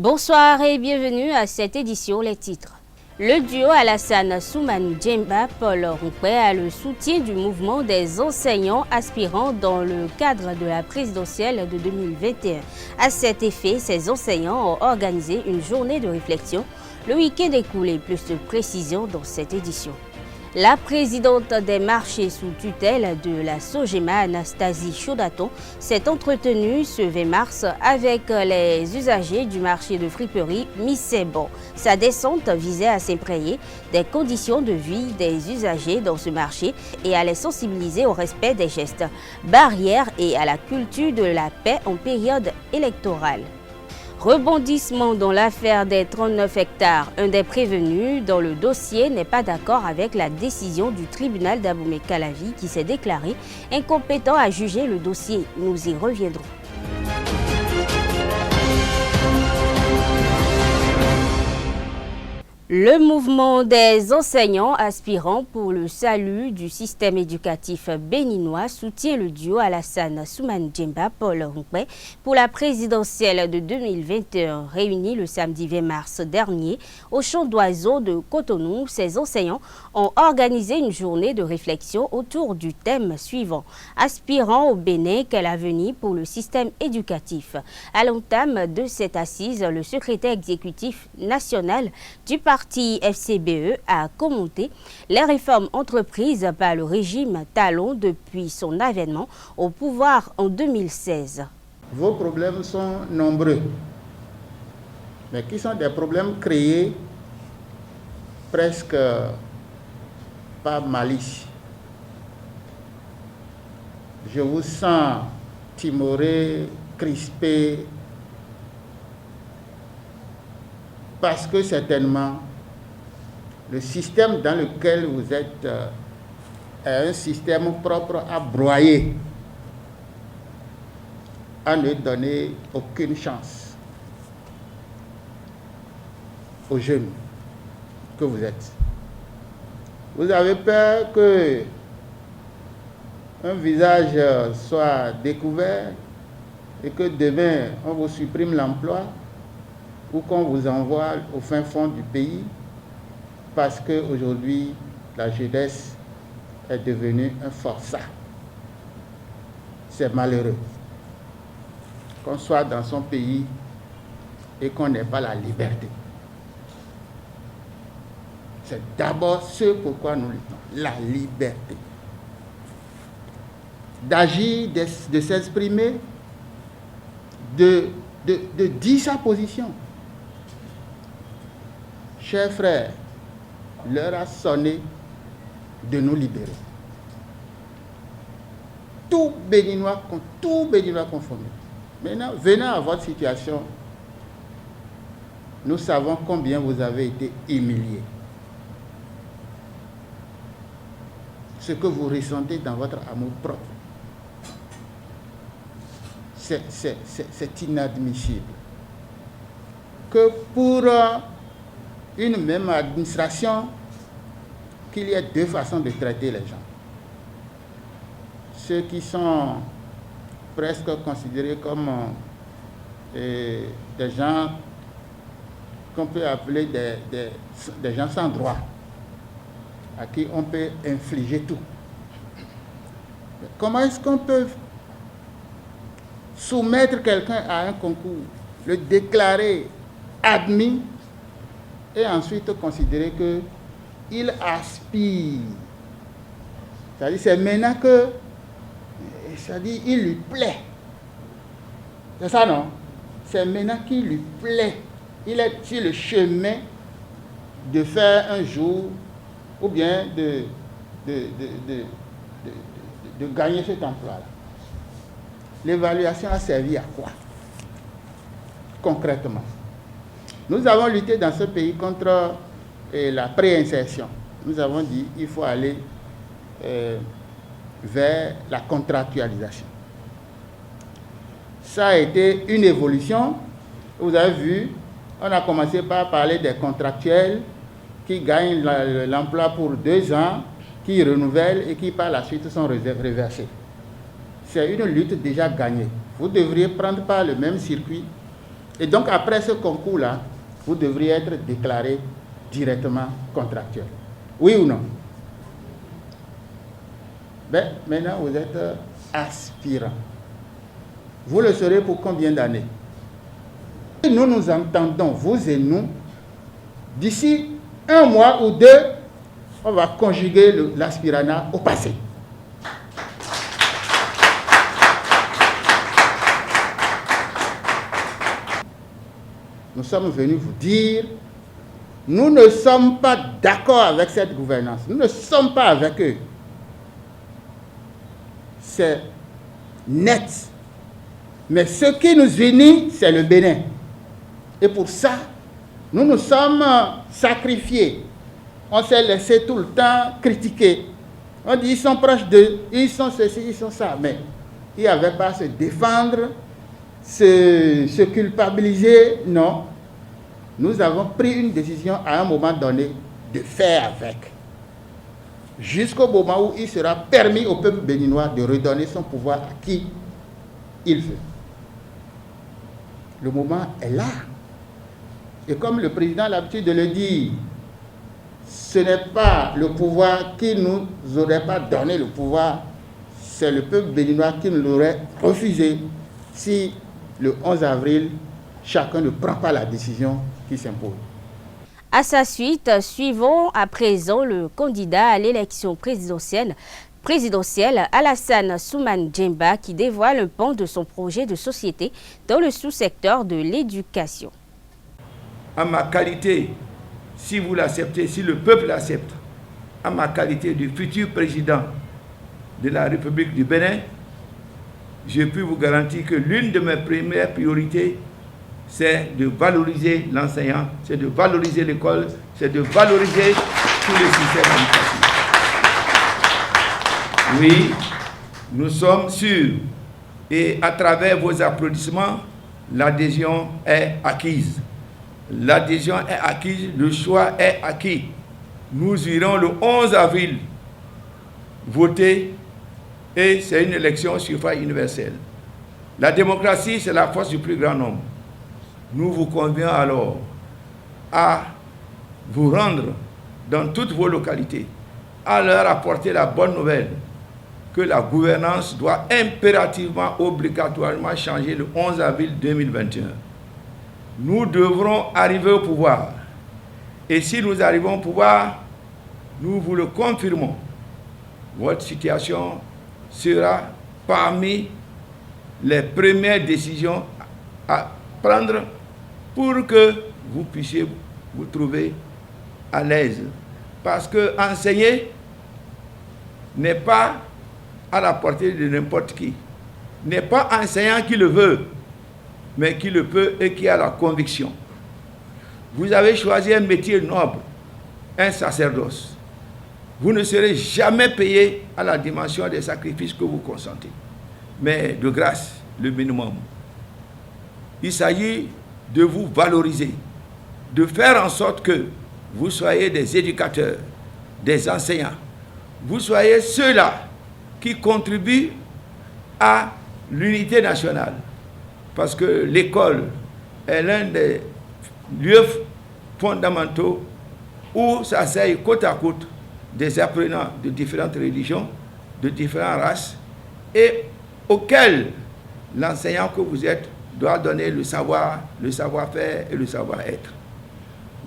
Bonsoir et bienvenue à cette édition Les titres. Le duo Alassane Soumane Djemba Paul Roupé a le soutien du mouvement des enseignants aspirants dans le cadre de la présidentielle de 2021. À cet effet, ces enseignants ont organisé une journée de réflexion le week-end écoulé. Plus de précisions dans cette édition. La présidente des marchés sous tutelle de la Sogema, Anastasie Chaudaton, s'est entretenue ce 20 mars avec les usagers du marché de friperie Missebo. Sa descente visait à s'imprégner des conditions de vie des usagers dans ce marché et à les sensibiliser au respect des gestes barrières et à la culture de la paix en période électorale. Rebondissement dans l'affaire des 39 hectares. Un des prévenus dans le dossier n'est pas d'accord avec la décision du tribunal d'Abomey-Calavi qui s'est déclaré incompétent à juger le dossier. Nous y reviendrons. Le mouvement des enseignants aspirants pour le salut du système éducatif béninois soutient le duo Alassane Soumane Djemba Paul Roupé pour la présidentielle de 2021. Réunis le samedi 20 mars dernier au champ d'oiseaux de Cotonou, ces enseignants ont organisé une journée de réflexion autour du thème suivant: aspirant au Bénin, quel avenir pour le système éducatif. À l'entame de cette assise, le secrétaire exécutif national du parti FCBE a commenté les réformes entreprises par le régime Talon depuis son avènement au pouvoir en 2016. Vos problèmes sont nombreux, mais qui sont des problèmes créés presque par malice. Je vous sens timoré, crispé, parce que certainement le système dans lequel vous êtes est un système propre à broyer, à ne donner aucune chance aux jeunes que vous êtes. Vous avez peur que un visage soit découvert et que demain on vous supprime l'emploi ou qu'on vous envoie au fin fond du pays parce qu'aujourd'hui, la jeunesse est devenue un forçat. C'est malheureux qu'on soit dans son pays et qu'on n'ait pas la liberté. C'est d'abord ce pourquoi nous luttons, la liberté. D'agir, de s'exprimer, de dire sa position. Chers frères, l'heure a sonné de nous libérer. Tout Béninois confondu. Maintenant, venant à votre situation, nous savons combien vous avez été humiliés. Ce que vous ressentez dans votre amour propre, c'est inadmissible. Que pour une même administration, qu'il y ait deux façons de traiter les gens. Ceux qui sont presque considérés comme des gens qu'on peut appeler des gens sans droit, à qui on peut infliger tout. Mais comment est-ce qu'on peut soumettre quelqu'un à un concours, le déclarer admis, et ensuite considérer qu'il aspire? C'est-à-dire, c'est maintenant que, c'est-à-dire, il lui plaît. C'est ça, non? C'est maintenant qu'il lui plaît. Il est sur le chemin de faire un jour, ou bien de gagner cet emploi-là. L'évaluation a servi à quoi, concrètement? Nous avons lutté dans ce pays contre la préinsertion. Nous avons dit qu'il faut aller vers la contractualisation. Ça a été une évolution. Vous avez vu, on a commencé par parler des contractuels qui gagnent l'emploi pour 2 ans, qui renouvellent et qui par la suite sont reversés. C'est une lutte déjà gagnée. Vous devriez prendre par le même circuit Et donc, après ce concours-là, vous devriez être déclaré directement contractuel. Oui ou non? Ben, maintenant, vous êtes aspirant. Vous le serez pour combien d'années? Nous nous entendons, vous et nous, d'ici 1 mois ou 2, on va conjuguer l'aspiranat au passé. Nous sommes venus vous dire, nous ne sommes pas d'accord avec cette gouvernance. Nous ne sommes pas avec eux. C'est net. Mais ce qui nous unit, c'est le Bénin. Et pour ça, nous nous sommes sacrifiés. On s'est laissé tout le temps critiquer. On dit, ils sont proches d'eux, ils sont ceci, ils sont ça. Mais il n'y avait pas à se défendre, se culpabiliser, non. Nous avons pris une décision à un moment donné de faire avec. Jusqu'au moment où il sera permis au peuple béninois de redonner son pouvoir à qui il veut. Le moment est là. Et comme le président a l'habitude de le dire, ce n'est pas le pouvoir qui ne nous aurait pas donné le pouvoir, c'est le peuple béninois qui nous l'aurait refusé si le 11 avril, chacun ne prend pas la décision qui s'impose. À sa suite, suivons à présent le candidat à l'élection présidentielle Alassane Soumane Djemba qui dévoile un pan de son projet de société dans le sous-secteur de l'éducation. À ma qualité, si vous l'acceptez, si le peuple l'accepte, à ma qualité de futur président de la République du Bénin, je peux vous garantir que l'une de mes premières priorités, c'est de valoriser l'enseignant, c'est de valoriser l'école, c'est de valoriser tout le système éducatif. Oui, nous sommes sûrs, et à travers vos applaudissements, l'adhésion est acquise. L'adhésion est acquise, le choix est acquis. Nous irons le 11 avril voter et c'est une élection suffrage universel. La démocratie, c'est la force du plus grand nombre. Nous vous convions alors à vous rendre dans toutes vos localités, à leur apporter la bonne nouvelle que la gouvernance doit impérativement, obligatoirement changer le 11 avril 2021. Nous devrons arriver au pouvoir. Et si nous arrivons au pouvoir, nous vous le confirmons. Votre situation sera parmi les premières décisions à prendre pour que vous puissiez vous trouver à l'aise. Parce que enseigner n'est pas à la portée de n'importe qui. N'est pas enseignant qui le veut, mais qui le peut et qui a la conviction. Vous avez choisi un métier noble, un sacerdoce. Vous ne serez jamais payé à la dimension des sacrifices que vous consentez, mais de grâce, le minimum. Il s'agit de vous valoriser, de faire en sorte que vous soyez des éducateurs, des enseignants. Vous soyez ceux-là qui contribuent à l'unité nationale. Parce que l'école est l'un des lieux fondamentaux où s'asseyent côte à côte des apprenants de différentes religions, de différentes races, et auxquels l'enseignant que vous êtes doit donner le savoir-faire et le savoir-être.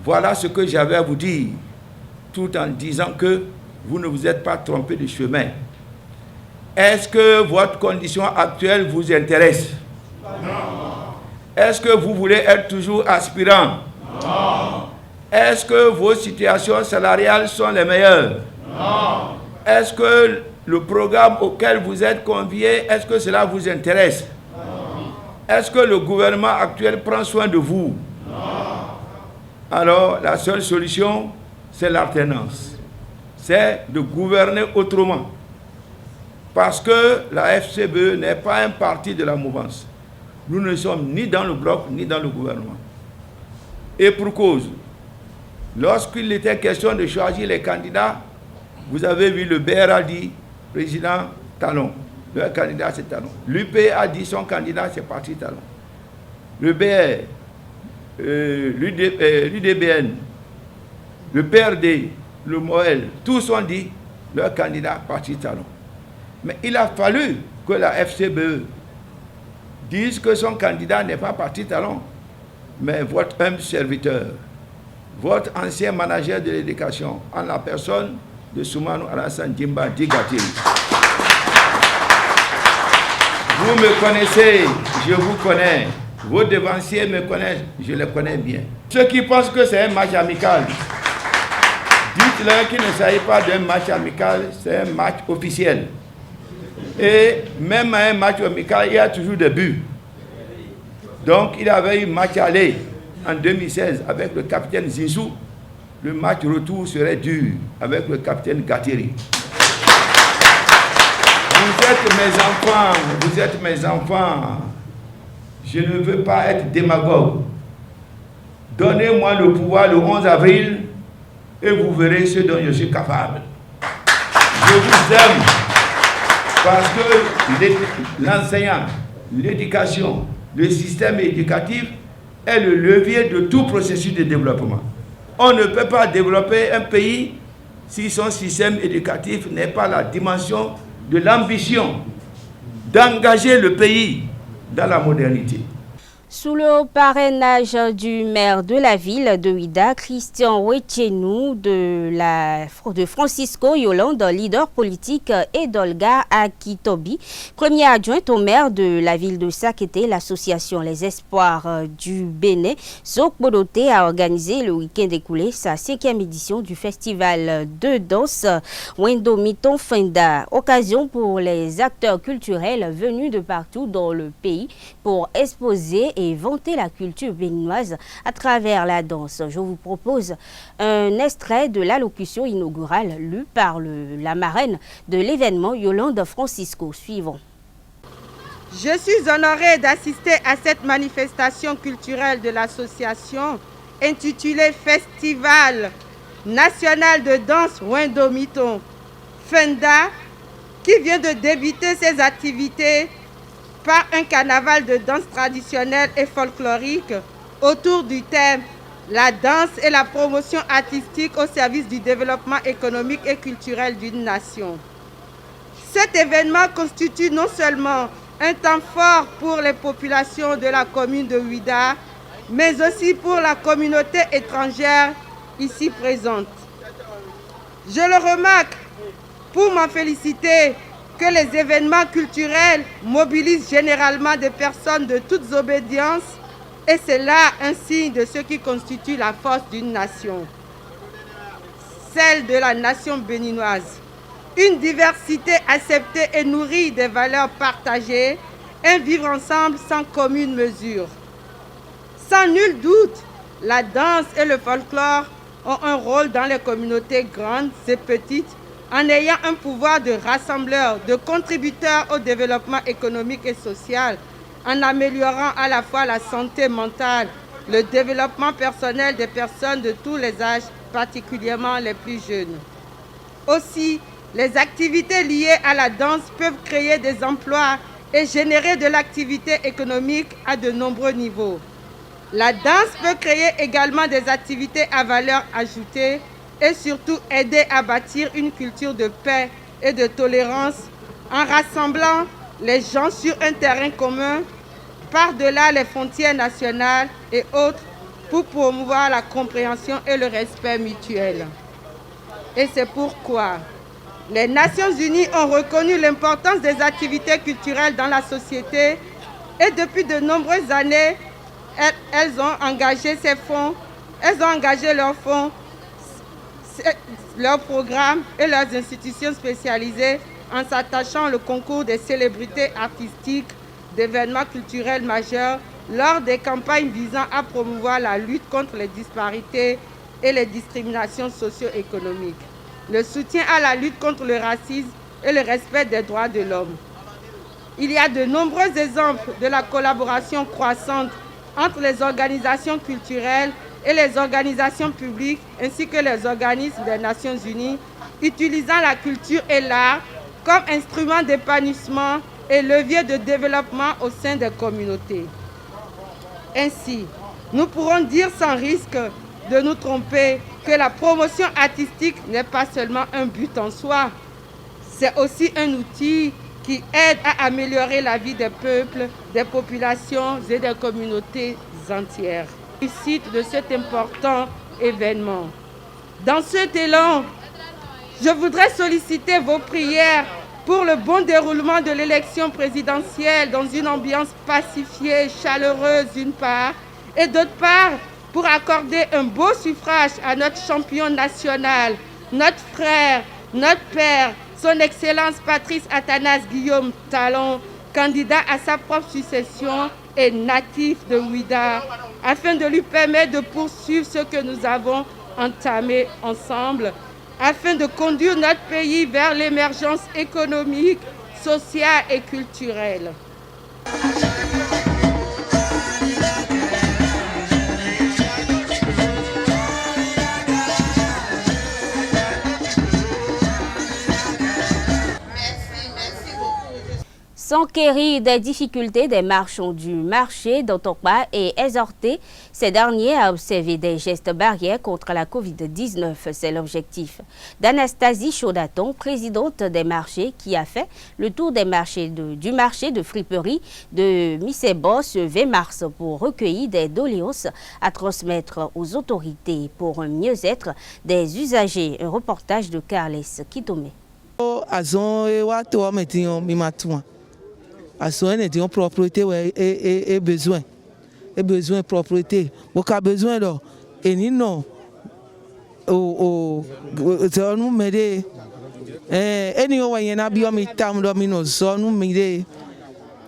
Voilà ce que j'avais à vous dire, tout en disant que vous ne vous êtes pas trompé de chemin. Est-ce que votre condition actuelle vous intéresse? Non. Est-ce que vous voulez être toujours aspirant? Non. Est-ce que vos situations salariales sont les meilleures? Non. Est-ce que le programme auquel vous êtes convié, est-ce que cela vous intéresse? Non. Est-ce que le gouvernement actuel prend soin de vous? Non. Alors, la seule solution, c'est l'alternance. C'est de gouverner autrement. Parce que la FCBE n'est pas un parti de la mouvance. Nous ne sommes ni dans le bloc, ni dans le gouvernement. Et pour cause, lorsqu'il était question de choisir les candidats, vous avez vu le BR a dit président Talon. Le candidat c'est Talon. L'UP a dit son candidat c'est parti Talon. Le BR l'UDBN, le PRD, le MOEL, tous ont dit leur candidat parti talon. Mais il a fallu que la FCBE dise que son candidat n'est pas parti talon, mais votre humble serviteur, votre ancien manager de l'éducation, en la personne de Soumanou Alassane Djimba Digatiri. Vous me connaissez, je vous connais. Vos devanciers me connaissent, je les connais bien. Ceux qui pensent que c'est un match amical, dites-leur qu'il ne s'agit pas d'un match amical, c'est un match officiel. Et même à un match amical, il y a toujours des buts. Donc il avait eu match aller en 2016 avec le capitaine Zinsou. Le match retour serait dur avec le capitaine Gatiri. Vous êtes mes enfants, vous êtes mes enfants. Je ne veux pas être démagogue. Donnez-moi le pouvoir le 11 avril et vous verrez ce dont je suis capable. Je vous aime parce que l'enseignant, l'éducation, le système éducatif est le levier de tout processus de développement. On ne peut pas développer un pays si son système éducatif n'est pas la dimension de l'ambition d'engager le pays dans la modernité. Sous le parrainage du maire de la ville de Ouidah, Christian Wechenou, de Francisco Yolande, leader politique, et d'Olga Akitobi, premier adjoint au maire de la ville de Sakété, l'association Les Espoirs du Bénin, Sokbodoté a organisé le week-end écoulé sa 5e édition du festival de danse Wendomiton Fenda, occasion pour les acteurs culturels venus de partout dans le pays pour exposer et vanter la culture béninoise à travers la danse. Je vous propose un extrait de l'allocution inaugurale lue par la marraine de l'événement, Yolande Francisco. Suivons. Je suis honorée d'assister à cette manifestation culturelle de l'association intitulée Festival national de danse Wendomiton Fenda, qui vient de débuter ses activités par un carnaval de danse traditionnelle et folklorique autour du thème « La danse et la promotion artistique au service du développement économique et culturel d'une nation ». Cet événement constitue non seulement un temps fort pour les populations de la commune de Ouidah, mais aussi pour la communauté étrangère ici présente. Je le remarque pour m'en féliciter que les événements culturels mobilisent généralement des personnes de toutes obédiences, et c'est là un signe de ce qui constitue la force d'une nation, celle de la nation béninoise. Une diversité acceptée et nourrie des valeurs partagées, un vivre ensemble sans commune mesure. Sans nul doute, la danse et le folklore ont un rôle dans les communautés grandes et petites, en ayant un pouvoir de rassembleur, de contributeur au développement économique et social, en améliorant à la fois la santé mentale, le développement personnel des personnes de tous les âges, particulièrement les plus jeunes. Aussi, les activités liées à la danse peuvent créer des emplois et générer de l'activité économique à de nombreux niveaux. La danse peut créer également des activités à valeur ajoutée et surtout aider à bâtir une culture de paix et de tolérance en rassemblant les gens sur un terrain commun par-delà les frontières nationales et autres pour promouvoir la compréhension et le respect mutuel. Et c'est pourquoi les Nations Unies ont reconnu l'importance des activités culturelles dans la société et depuis de nombreuses années, elles ont engagé ces fonds, elles ont engagé leurs fonds, leurs programmes et leurs institutions spécialisées en s'attachant au concours des célébrités artistiques d'événements culturels majeurs lors des campagnes visant à promouvoir la lutte contre les disparités et les discriminations socio-économiques, le soutien à la lutte contre le racisme et le respect des droits de l'homme. Il y a de nombreux exemples de la collaboration croissante entre les organisations culturelles et les organisations publiques ainsi que les organismes des Nations Unies, utilisant la culture et l'art comme instrument d'épanouissement et levier de développement au sein des communautés. Ainsi, nous pourrons dire sans risque de nous tromper que la promotion artistique n'est pas seulement un but en soi, c'est aussi un outil qui aide à améliorer la vie des peuples, des populations et des communautés entières. Réussite de cet important événement. Dans cet élan, je voudrais solliciter vos prières pour le bon déroulement de l'élection présidentielle dans une ambiance pacifiée, chaleureuse d'une part, et d'autre part, pour accorder un beau suffrage à notre champion national, notre frère, notre père, son Excellence Patrice Athanase Guillaume Talon, candidat à sa propre succession et natif de Ouida, afin de lui permettre de poursuivre ce que nous avons entamé ensemble, afin de conduire notre pays vers l'émergence économique, sociale et culturelle. S'enquérir des difficultés des marchands du marché d'Otokpa et exhorter ces derniers à observer des gestes barrières contre la Covid-19. C'est l'objectif d'Anastasie Chaudaton, présidente des marchés, qui a fait le tour des marchés du marché de friperie de Misebo ce 20 mars pour recueillir des doléances à transmettre aux autorités pour un mieux-être des usagers. Un reportage de Carles Kitome. Assoin est une propriété et besoin de propriété. Beaucoup besoin de et ni non ça nous m'aider et ni on y en a bien mis tam domino ça nous m'aider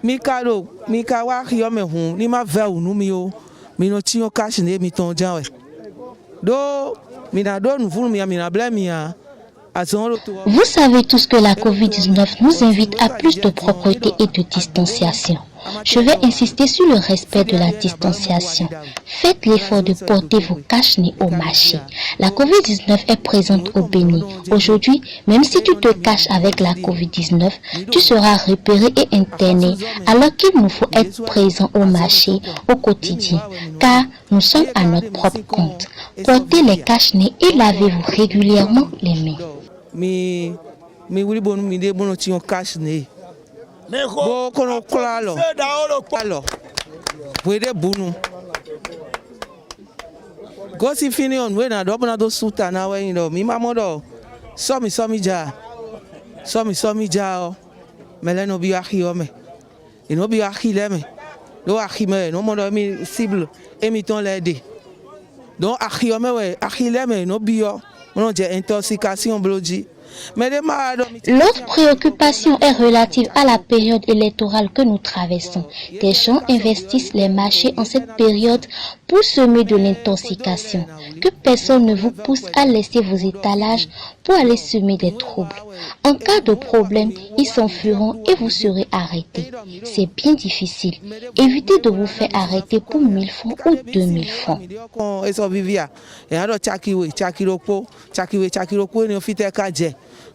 mi kado mi kawa yo me hun ni ma va ou nous mio mi no ti on cash ne mi ton jan we do mi na do nous vous mi na bla mi a. Vous savez tous que la Covid-19 nous invite à plus de propreté et de distanciation. Je vais insister sur le respect de la distanciation. Faites l'effort de porter vos cache-nez au marché. La Covid-19 est présente au Bénin. Aujourd'hui, même si tu te caches avec la Covid-19, tu seras repéré et interné, alors qu'il nous faut être présent au marché au quotidien, car nous sommes à notre propre compte. Portez les cache-nez et lavez-vous régulièrement les mains. Mi wuli bonu mi de bono ti on cash ne bo kono kola lo alo we de bunu go si fini on we na do bona do suta na we ndo mi mamodo so mi ja o mele no bi ahi o me ino bi ahi le me do ahi me no modo mi cible e mi ton le de donc ahi o me we ahi le me no bi o. L'autre préoccupation est relative à la période électorale que nous traversons. Des gens investissent les marchés en cette période pour semer de l'intoxication. Que personne ne vous pousse à laisser vos étalages pour aller semer des troubles. En cas de problème, ils s'enfuiront et vous serez arrêtés. C'est bien difficile. Évitez de vous faire arrêter pour 1000 francs ou 2000 francs.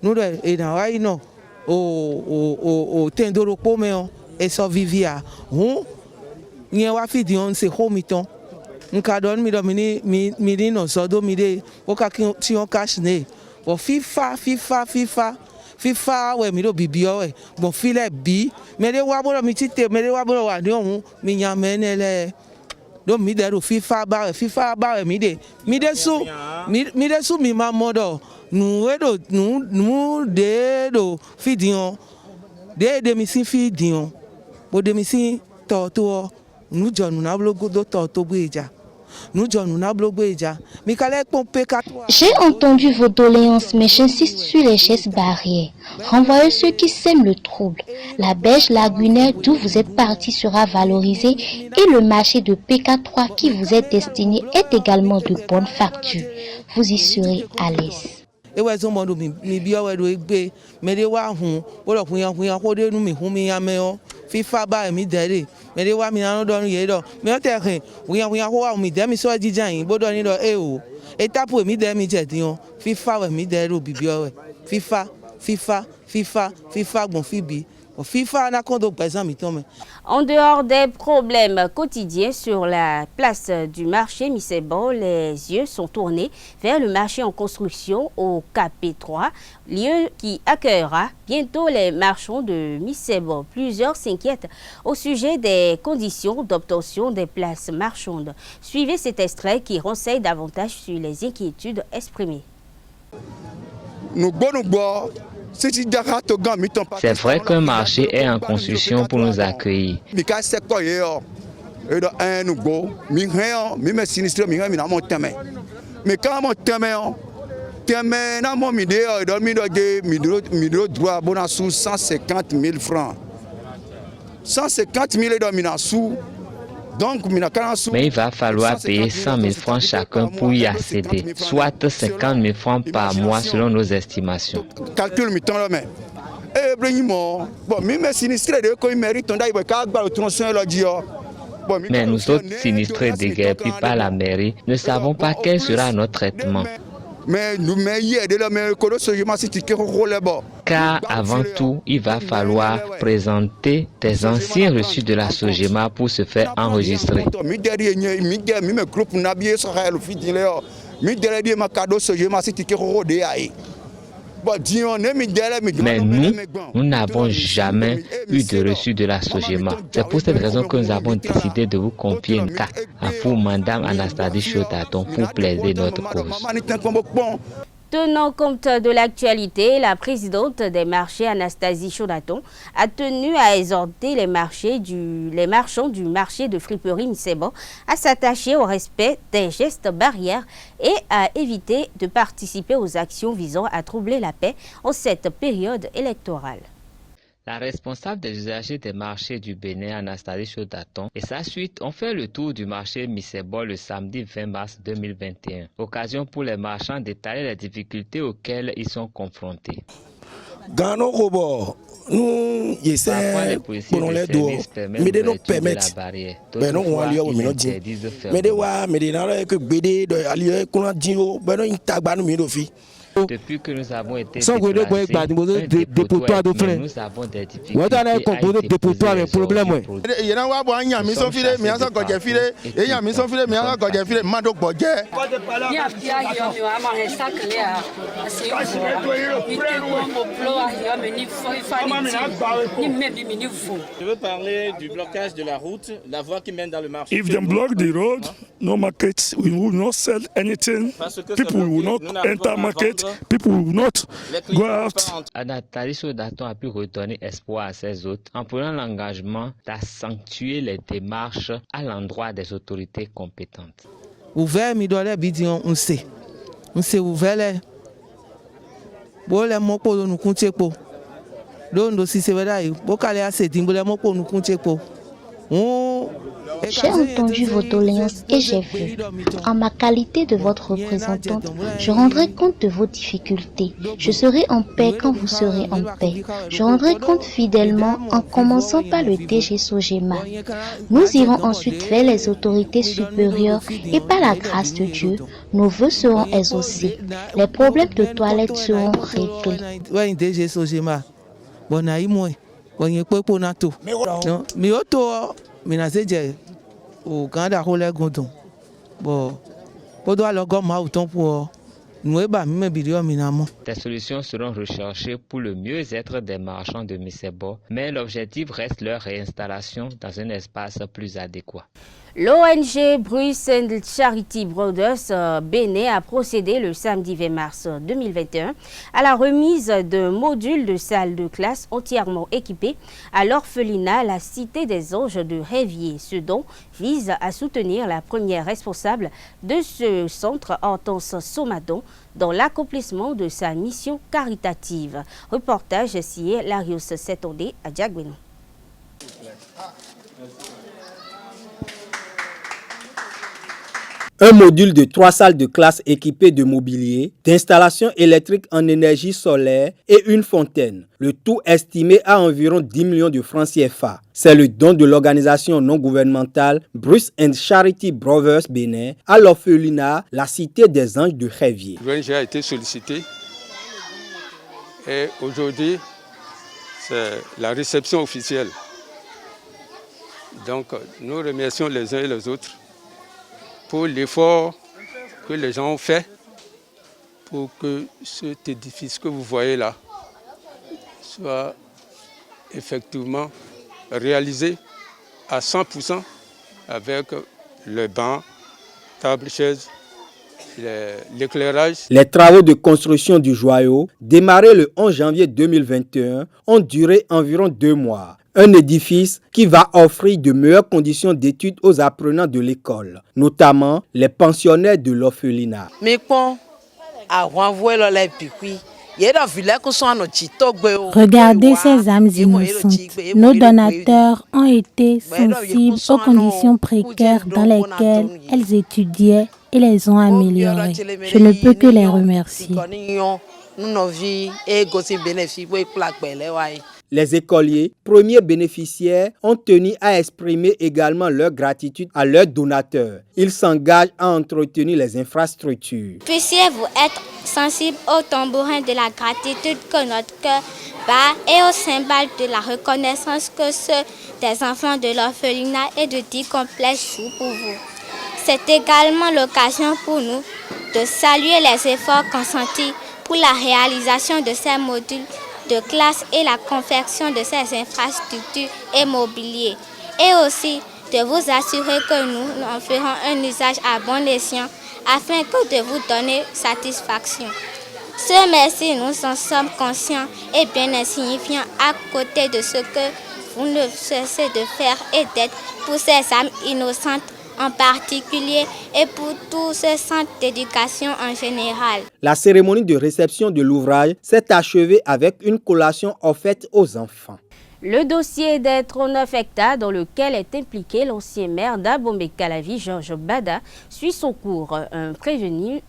Nous et dans ouais non au tendoro pomeo et so vivia on ni wa fidi on se homiton nkadon mi do mi no so do mi de o ka ti on cash ne o FIFA we mi do bibio we bon file bi me de wa bo mi ti te me de wa bo wa ni ohun mi yan menele do mi de ro FIFA ba we mi de su mi ma modo nous de fidion de mi si fidion bo de mi si toto nous jonu na blogo do toto bueja nous jonu na blogo eja mi kale pompe 4. J'ai entendu vos doléances, mais j'insiste sur les gestes barrières. Renvoyez ceux qui sèment le trouble. La berge lagunaire d'où vous êtes parti sera valorisée et le marché de PK3 qui vous est destiné est également de bonne facture. Vous y serez à l'aise. E we zo modu mi bi o we do egbe me de wa hun o lo kun yan ko de nu mi hun mi yan me o FIFA ba mi dere me de wa mi na do nu ye do me o te kin wiyan ko wa mi de mi so jijan yin bo do ni do e o e tapu mi de mi je din o FIFA we mi dere o bi bi o we FIFA gbon fi bi En dehors des problèmes quotidiens sur la place du marché Missebo, les yeux sont tournés vers le marché en construction au KP3, lieu qui accueillera bientôt les marchands de Missebo. Plusieurs s'inquiètent au sujet des conditions d'obtention des places marchandes. Suivez cet extrait qui renseigne davantage sur les inquiétudes exprimées. C'est vrai qu'un marché est en construction pour nous accueillir. Mais il va falloir payer 100 000 francs chacun pour y accéder, soit 50 000 francs par mois selon nos estimations. Mais nous autres sinistrés déguerpis par la mairie ne savons pas quel sera notre traitement. Car avant tout, il va falloir présenter des anciens reçus de la Sogema pour se faire enregistrer. Mais nous n'avons jamais eu de reçu de la Sogema. C'est pour cette raison que nous avons décidé de vous confier un cas à vous, Madame Anastasie Chodaton, pour plaider notre cause. Tenant compte de l'actualité, la présidente des marchés, Anastasie Chodaton, a tenu à exhorter les marchands du marché de friperie Missebo à s'attacher au respect des gestes barrières et à éviter de participer aux actions visant à troubler la paix en cette période électorale. La responsable des usagers des marchés du Bénin, Anastasie Chodaton, et sa suite ont fait le tour du marché Missebo le samedi 20 mars 2021. Occasion pour les marchands d'étaler les difficultés auxquelles ils sont confrontés. Parfois, les policiers de service permettent l'ouverture de la barrière. D'autres ils interdisent de faire. Depuis que nous avons été déplacés, un dépotoir est venu, nous avons des difficultés à y déposer les ordures Je veux parler du blocage de la route, la voie qui mène dans le marché. If they block the road, no market, we will not sell anything. People will not enter market. People will not go out. Anastasie Chodaton a pu redonner espoir à ses hôtes en prenant l'engagement d'accentuer les démarches à l'endroit des autorités compétentes. Ouvert mi doit bidion on sait ouvert les bon les mots pour nous compter pour donc aussi c'est vrai bon calé assez dimbo les mots pour nous compter pour J'ai entendu vos doléances et j'ai vu. En ma qualité de votre représentante, je rendrai compte de vos difficultés. Je serai en paix quand vous serez en paix. Je rendrai compte fidèlement en commençant par le DG Sogema. Nous irons ensuite vers les autorités supérieures et par la grâce de Dieu, nos vœux seront exaucés. Les problèmes de toilettes seront réglés. Au Canada, on l'a gondon. Bon, pour doit le gomme autant pour nous bah même vidéo minamment. Des solutions seront recherchées pour le mieux-être des marchands de Missebo, mais l'objectif reste leur réinstallation dans un espace plus adéquat. L'ONG Bruce and Charity Brothers Bénin a procédé le samedi 20 mars 2021 à la remise de modules de salles de classe entièrement équipés à l'orphelinat La Cité des Anges de Révier. Ce don vise à soutenir la première responsable de ce centre, Hortense Somadon, dans l'accomplissement de sa mission caritative. Reportage signé Larios Setondé à Diagueno. Un module de 3 salles de classe équipées de mobilier, d'installations électriques en énergie solaire et une fontaine. Le tout estimé à environ 10 millions de francs CFA. C'est le don de l'organisation non gouvernementale Bruce and Charity Brothers Bénin à l'orphelinat La Cité des Anges de Révier. L'ONG a été sollicité et aujourd'hui, c'est la réception officielle. Donc nous remercions les uns et les autres pour l'effort que les gens ont fait pour que cet édifice que vous voyez là soit effectivement réalisé à 100% avec le banc, table, chaise, l'éclairage. Les travaux de construction du joyau, démarrés le 11 janvier 2021, ont duré environ 2 mois. Un édifice qui va offrir de meilleures conditions d'études aux apprenants de l'école, notamment les pensionnaires de l'orphelinat. Regardez ces âmes innocentes. Nos donateurs ont été sensibles aux conditions précaires dans lesquelles elles étudiaient et les ont améliorées. Je ne peux que les remercier. Les écoliers, premiers bénéficiaires, ont tenu à exprimer également leur gratitude à leurs donateurs. Ils s'engagent à entretenir les infrastructures. Puissiez-vous être sensibles au tambourin de la gratitude que notre cœur bat et au cymbale de la reconnaissance que ceux des enfants de l'orphelinat et de 10 complexes jouent pour vous. C'est également l'occasion pour nous de saluer les efforts consentis pour la réalisation de ces modules de classe et la confection de ces infrastructures et mobiliers, et aussi de vous assurer que nous en ferons un usage à bon escient afin que de vous donner satisfaction. Ce merci, nous en sommes conscients et bien insignifiants à côté de ce que vous ne cessez de faire et d'être pour ces âmes innocentes en particulier et pour tous ces centres d'éducation en général. La cérémonie de réception de l'ouvrage s'est achevée avec une collation offerte aux enfants. Le dossier des 39 hectares dans lequel est impliqué l'ancien maire d'Abomey-Calavi, Georges Bada, suit son cours. Un prévenu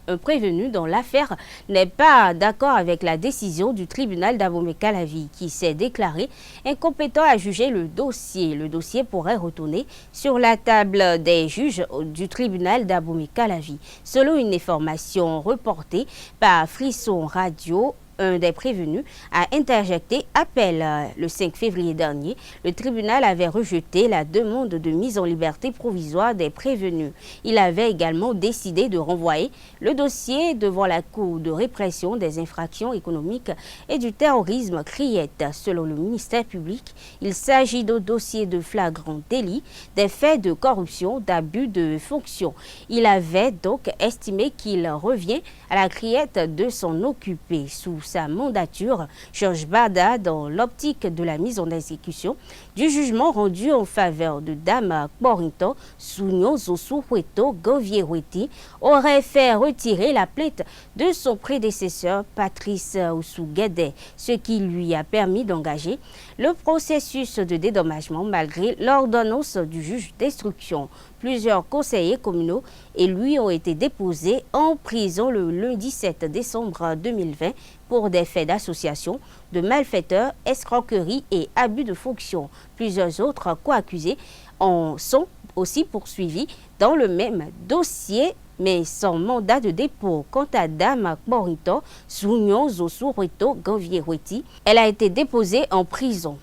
dans l'affaire n'est pas d'accord avec la décision du tribunal d'Abomey-Calavi qui s'est déclaré incompétent à juger le dossier. Le dossier pourrait retourner sur la table des juges du tribunal d'Abomey-Calavi. Selon une information reportée par Frisson Radio, un des prévenus a interjecté appel. Le 5 février dernier, le tribunal avait rejeté la demande de mise en liberté provisoire des prévenus. Il avait également décidé de renvoyer le dossier devant la Cour de répression des infractions économiques et du terrorisme CRIET. Selon le ministère public, il s'agit de dossiers de flagrant délit, des faits de corruption, d'abus de fonction. Il avait donc estimé qu'il revient à la CRIET de s'en occuper. Sous sa mandature, Georges Bada, dans l'optique de la mise en exécution du jugement rendu en faveur de Dame Kporinto Sounyo Zosuhueto Govierweti, aurait fait retirer la plainte de son prédécesseur Patrice Oussou-Guédé, ce qui lui a permis d'engager le processus de dédommagement malgré l'ordonnance du juge d'instruction. Plusieurs conseillers communaux et lui ont été déposés en prison le lundi 7 décembre 2020 pour des faits d'association, de malfaiteurs, escroquerie et abus de fonction. Plusieurs autres co-accusés en sont aussi poursuivis dans le même dossier, mais sans mandat de dépôt. Quant à Dame Kporinto Sounyo Zosuhueto Govierweti, elle a été déposée en prison.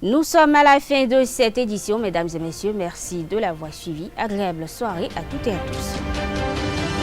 Nous sommes à la fin de cette édition, mesdames et messieurs. Merci de l'avoir suivi. Agréable soirée à toutes et à tous.